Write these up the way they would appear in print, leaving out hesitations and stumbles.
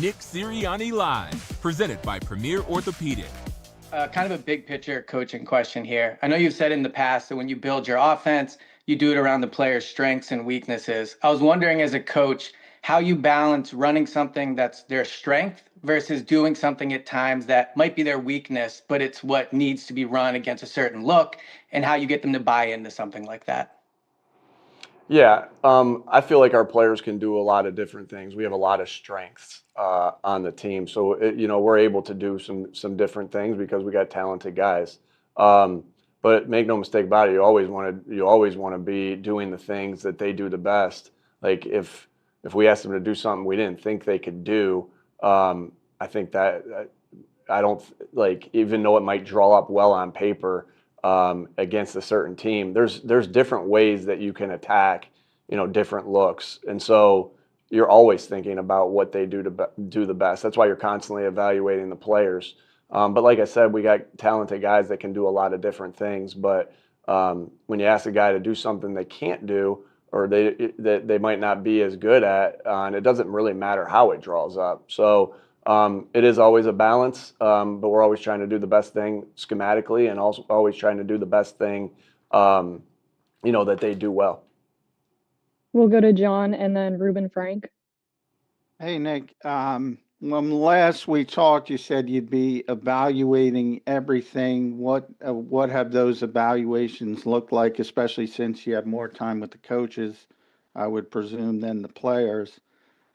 Nick Sirianni Live, presented by Premier Orthopedic. Kind of a big picture coaching question here. I know you've said in the past that when you build your offense, you do it around the player's strengths and weaknesses. I was wondering as a coach, how you balance running something that's their strength versus doing something at times that might be their weakness, but it's what needs to be run against a certain look, and how you get them to buy into something like that. Yeah, I feel like our players can do a lot of different things. We have a lot of strengths on the team, so we're able to do some different things because we got talented guys. But make no mistake about it, you always want to be doing the things that they do the best. Like if we asked them to do something we didn't think they could do, I think that I don't like, even though it might draw up well on paper against a certain team, there's different ways that you can attack, different looks, and so you're always thinking about what they do to do the best. That's why you're constantly evaluating the players. But like I said, we got talented guys that can do a lot of different things. But when you ask a guy to do something they can't do, or they might not be as good at, and it doesn't really matter how it draws up. So it is always a balance, but we're always trying to do the best thing schematically, and also always trying to do the best thing, that they do well. We'll go to John and then Ruben Frank. Hey, Nick. When last we talked, you said you'd be evaluating everything. What have those evaluations looked like, especially since you have more time with the coaches, I would presume, than the players?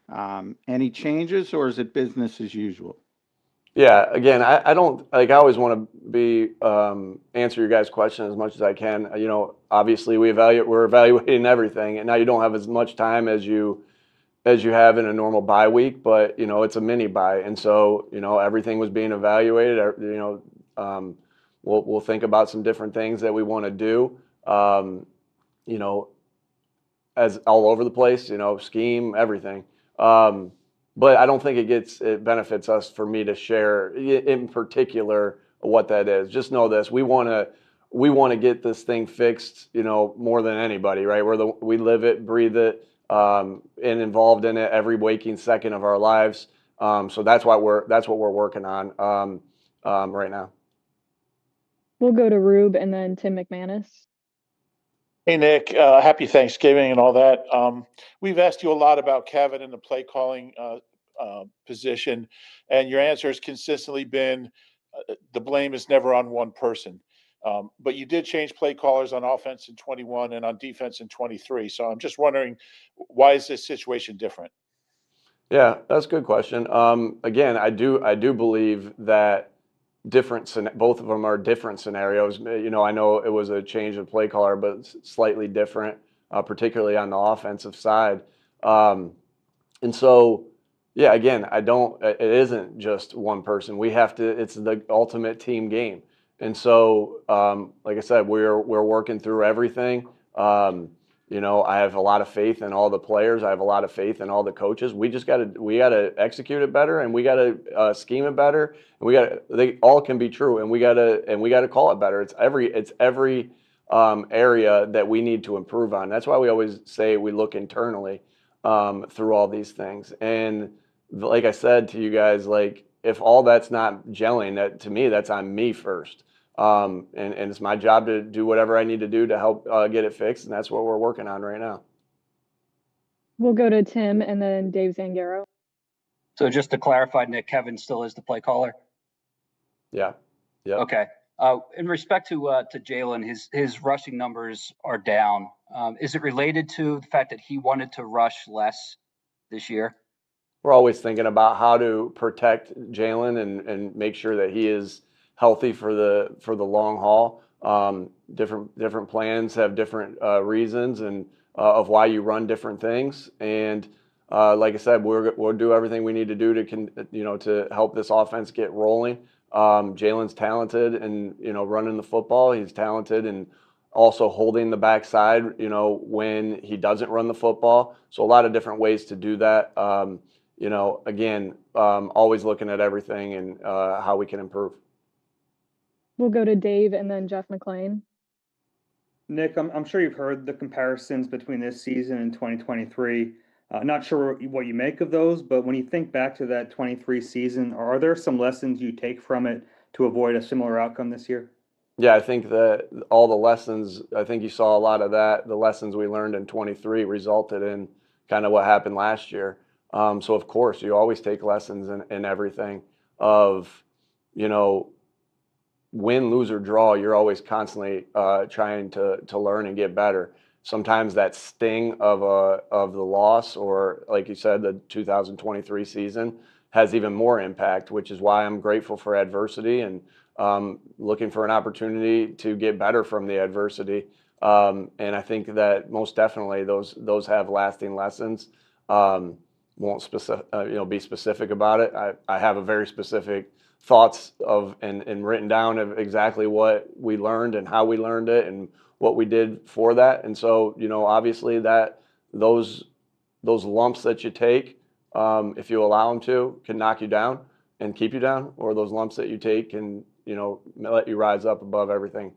Any changes, or is it business as usual? Yeah, again, I don't like. I always want to be answer your guys' question as much as I can. Obviously we're evaluating everything, and now you don't have as much time as you have in a normal bye week, but it's a mini bye, and so everything was being evaluated. We'll think about some different things that we want to do. You know, as all over the place, scheme, everything. But I don't think it benefits us for me to share in particular what that is. Just know this: we want to get this thing fixed, more than anybody, right? We live it, breathe it, and involved in it every waking second of our lives. So that's what we're working on right now. We'll go to Rube and then Tim McManus. Hey, Nick, happy Thanksgiving and all that. We've asked you a lot about Kevin and the play calling position, and your answer has consistently been the blame is never on one person. But you did change play callers on offense in 21 and on defense in 23. So I'm just wondering, why is this situation different? Yeah, that's a good question. Again, I do believe that both of them are different scenarios. I know it was a change of play caller, but it's slightly different, particularly on the offensive side. And so, yeah, again, it isn't just one person. It's the ultimate team game. And so, like I said, we're working through everything. I have a lot of faith in all the players. I have a lot of faith in all the coaches. We gotta execute it better, and we gotta scheme it better. And they all can be true, and we gotta call it better. It's every area that we need to improve on. That's why we always say we look internally through all these things. And like I said to you guys, like if all that's not gelling, that to me, that's on me first. And it's my job to do whatever I need to do to help get it fixed, and that's what we're working on right now. We'll go to Tim and then Dave Zangaro. So just to clarify, Nick, Kevin still is the play caller? Yeah. Yep. Okay. In respect to Jalen, his rushing numbers are down. Is it related to the fact that he wanted to rush less this year? We're always thinking about how to protect Jalen and make sure that he is healthy for the long haul. Different plans have different reasons and of why you run different things. And like I said, we'll do everything we need to do to help this offense get rolling. Jalen's talented and running the football. He's talented and also holding the backside. When he doesn't run the football. So a lot of different ways to do that. Again, always looking at everything and how we can improve. We'll go to Dave and then Jeff McLean. Nick, I'm sure you've heard the comparisons between this season and 2023. Not sure what you make of those, but when you think back to that 23 season, are there some lessons you take from it to avoid a similar outcome this year? Yeah, I think that all the lessons, I think you saw a lot of that. The lessons we learned in 23 resulted in kind of what happened last year. So of course, you always take lessons in everything of, you know, win, lose, or draw. You're always constantly trying to learn and get better. Sometimes that sting of the loss, or like you said, the 2023 season has even more impact, which is why I'm grateful for adversity and looking for an opportunity to get better from the adversity. And I think that most definitely those have lasting lessons. Won't specific, be specific about it. I have a very specific thoughts of and written down of exactly what we learned and how we learned it and what we did for that. And so, obviously that those lumps that you take, if you allow them to, can knock you down and keep you down, or those lumps that you take can, let you rise up above everything.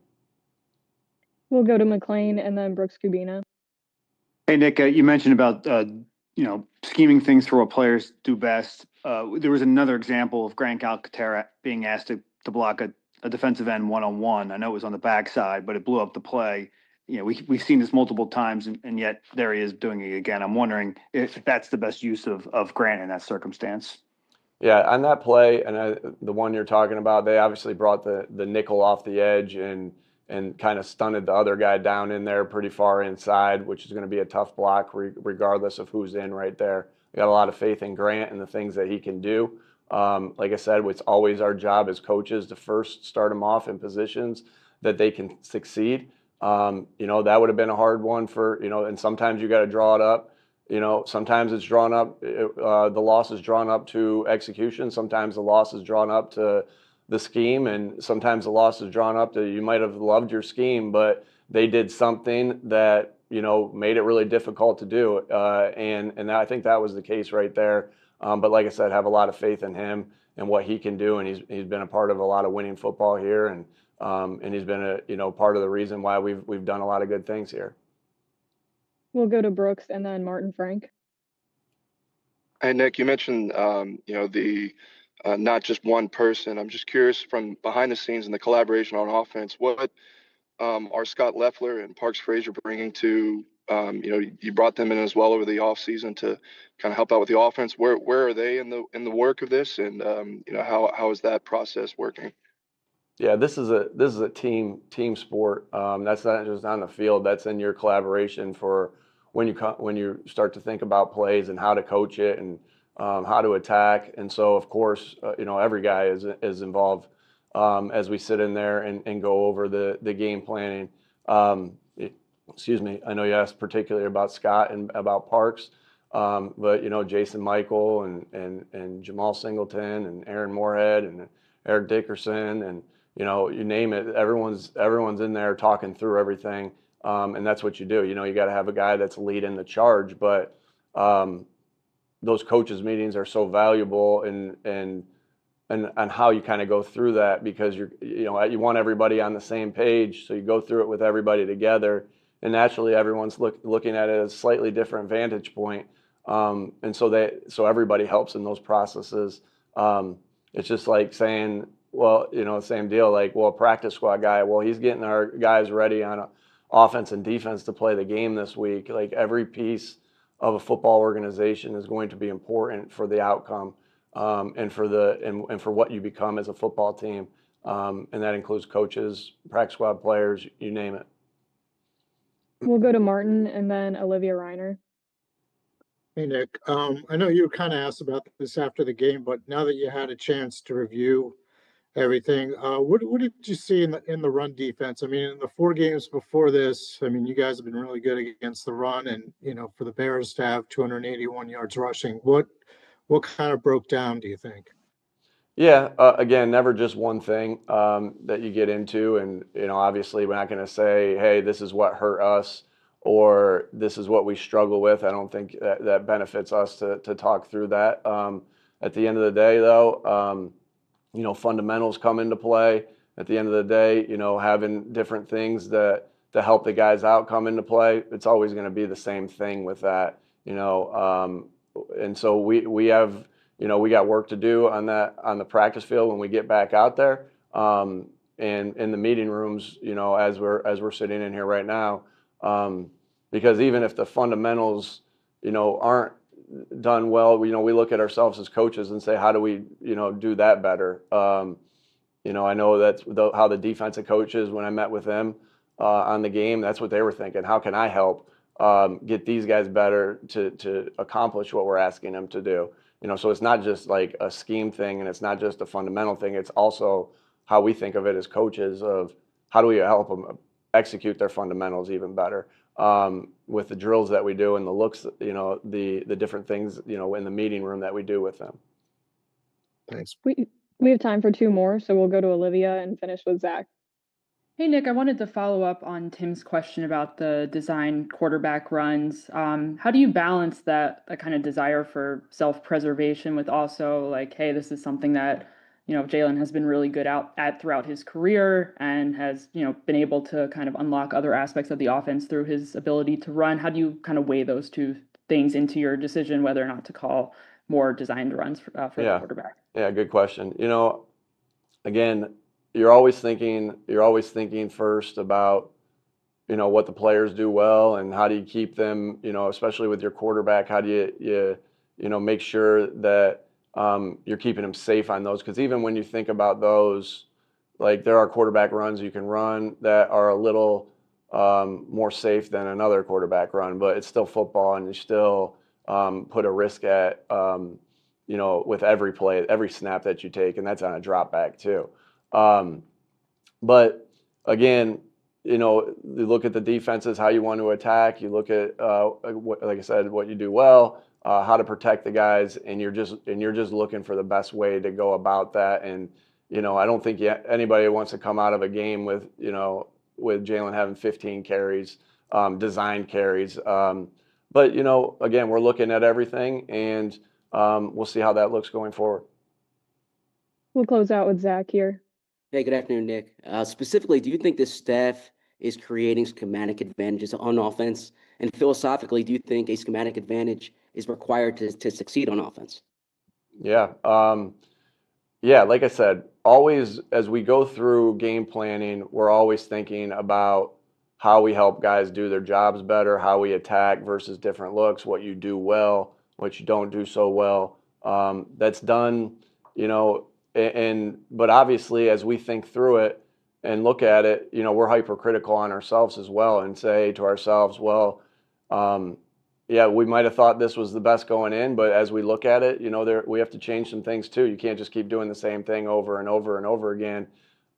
We'll go to McLean and then Brooks Kubina. Hey, Nick, you mentioned about, scheming things for what players do best. There was another example of Grant Calcaterra being asked to block a defensive end one-on-one. I know it was on the backside, but it blew up the play. We've seen this multiple times, and yet there he is doing it again. I'm wondering if that's the best use of Grant in that circumstance. Yeah, on that play, and the one you're talking about, they obviously brought the nickel off the edge and kind of stunted the other guy down in there pretty far inside, which is going to be a tough block regardless of who's in right there. We got a lot of faith in Grant and the things that he can do. Like I said, it's always our job as coaches to first start them off in positions that they can succeed. That would have been a hard one for, and sometimes you got to draw it up. Sometimes it's drawn up, the loss is drawn up to execution. Sometimes the loss is drawn up to the scheme, and sometimes the loss is drawn up to you might have loved your scheme, but they did something that, made it really difficult to do. And I think that was the case right there. But like I said, have a lot of faith in him and what he can do. And he's been a part of a lot of winning football here. And he's been part of the reason why we've done a lot of good things here. We'll go to Brooks and then Martin Frank. Hey, Nick, you mentioned, the not just one person. I'm just curious from behind the scenes and the collaboration on offense, what are Scott Leffler and Parks Frazier bringing to, you brought them in as well over the offseason to kind of help out with the offense. Where are they in the work of this? And, how is that process working? Yeah, this is a team sport. That's not just on the field. That's in your collaboration for when you start to think about plays and how to coach it and how to attack. And so, of course, every guy is involved as we sit in there and go over the game planning. Excuse me. I know you asked particularly about Scott and about Parks, but Jason Michael and Jamal Singleton and Aaron Moorhead and Eric Dickerson and you name it, everyone's in there talking through everything. And that's what you do. You got to have a guy that's leading the charge, but those coaches meetings are so valuable and how you kind of go through that, because you want everybody on the same page. So you go through it with everybody together, and naturally everyone's looking at it as a slightly different vantage point. And so everybody helps in those processes. It's just like saying, well, same deal. Like, well, a practice squad guy, well, he's getting our guys ready on offense and defense to play the game this week. Like, every piece of a football organization is going to be important for the outcome, and for what you become as a football team. And that includes coaches, practice squad players, you name it. We'll go to Martin and then Olivia Reiner. Hey, Nick. I know you were kind of asked about this after the game, but now that you had a chance to review everything, what did you see in the run defense? I mean, in the 4 games before this, I mean, you guys have been really good against the run, and for the Bears to have 281 yards rushing, what kind of broke down, do you think? Yeah, again, never just one thing that you get into, and obviously we're not going to say, hey, this is what hurt us or this is what we struggle with. I don't think that benefits us to talk through that. At the end of the day, though, fundamentals come into play. At the end of the day, having different things to help the guys out come into play. It's always going to be the same thing with that. And so we have, we got work to do on the practice field when we get back out there. And in the meeting rooms, as we're sitting in here right now, because even if the fundamentals, aren't done well, we look at ourselves as coaches and say, how do we, do that better? I know that's how the defensive coaches, when I met with them on the game, that's what they were thinking. How can I help get these guys better to accomplish what we're asking them to do? So it's not just like a scheme thing, and it's not just a fundamental thing. It's also how we think of it as coaches of how do we help them execute their fundamentals even better with the drills that we do and the looks, the different things, in the meeting room that we do with them. Thanks. We have time for two more, so we'll go to Olivia and finish with Zach. Hey, Nick, I wanted to follow up on Tim's question about the design quarterback runs. How do you balance that kind of desire for self-preservation with also like, hey, this is something that, Jalen has been really good at throughout his career and has, been able to kind of unlock other aspects of the offense through his ability to run. How do you kind of weigh those two things into your decision whether or not to call more designed runs for the quarterback? Yeah, good question. Again, you're always thinking first about, what the players do well and how do you keep them, especially with your quarterback, how do you make sure that you're keeping them safe on those? Because even when you think about those, like there are quarterback runs you can run that are a little more safe than another quarterback run, but it's still football and you still put a risk at, with every play, every snap that you take, and that's on a drop back too. But again, you look at the defenses, how you want to attack. You look at, like I said, what you do well, how to protect the guys, and you're just looking for the best way to go about that. And I don't think anybody wants to come out of a game with with Jalen having 15 carries, designed carries. But again, we're looking at everything, and we'll see how that looks going forward. We'll close out with Zach here. Hey, good afternoon, Nick. Specifically, do you think this staff is creating schematic advantages on offense? And philosophically, do you think a schematic advantage is required to succeed on offense? Yeah. Yeah, like I said, always as we go through game planning, we're always thinking about how we help guys do their jobs better, how we attack versus different looks, what you do well, what you don't do so well. That's done, but obviously as we think through it and look at it, we're hypercritical on ourselves as well and say to ourselves, well, yeah, we might have thought this was the best going in, but as we look at it, we have to change some things too. You can't just keep doing the same thing over and over and over again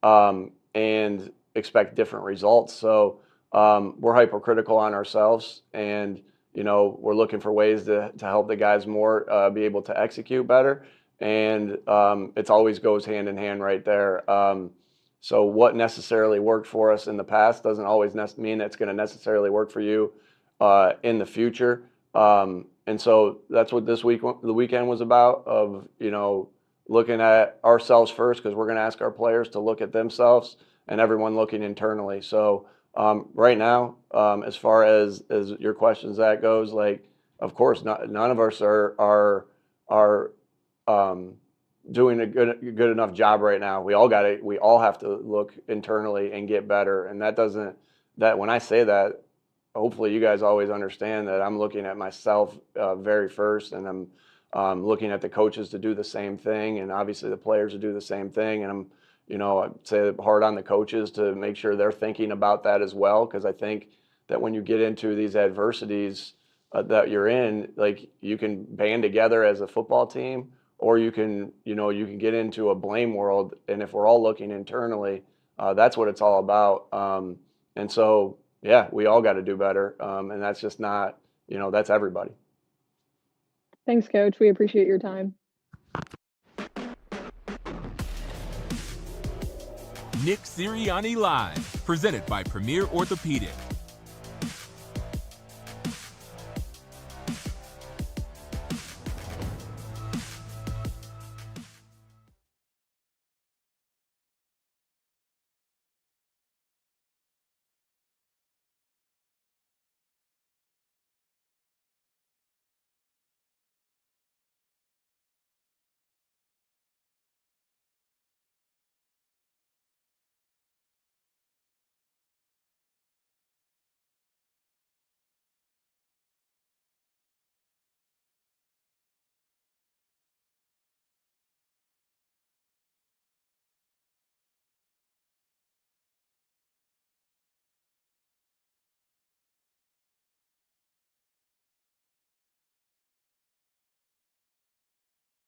and expect different results. So we're hypercritical on ourselves, and we're looking for ways to help the guys more be able to execute better. And it always goes hand in hand right there. So what necessarily worked for us in the past doesn't always mean that's going to necessarily work for you in the future. And so that's what the weekend was about, of, looking at ourselves first, because we're going to ask our players to look at themselves, and everyone looking internally. So right now, as far as your question, Zach, goes, like, of course, none of us are doing a good enough job right now. We all have to look internally and get better. And that when I say that, hopefully you guys always understand that I'm looking at myself very first, and I'm looking at the coaches to do the same thing, and obviously the players to do the same thing. And I'd say hard on the coaches to make sure they're thinking about that as well, because I think that when you get into these adversities that you're in, like, you can band together as a football team, or you can get into a blame world. And if we're all looking internally, that's what it's all about. And so, yeah, we all got to do better. And that's just not, that's everybody. Thanks, Coach. We appreciate your time. Nick Sirianni Live, presented by Premier Orthopedic.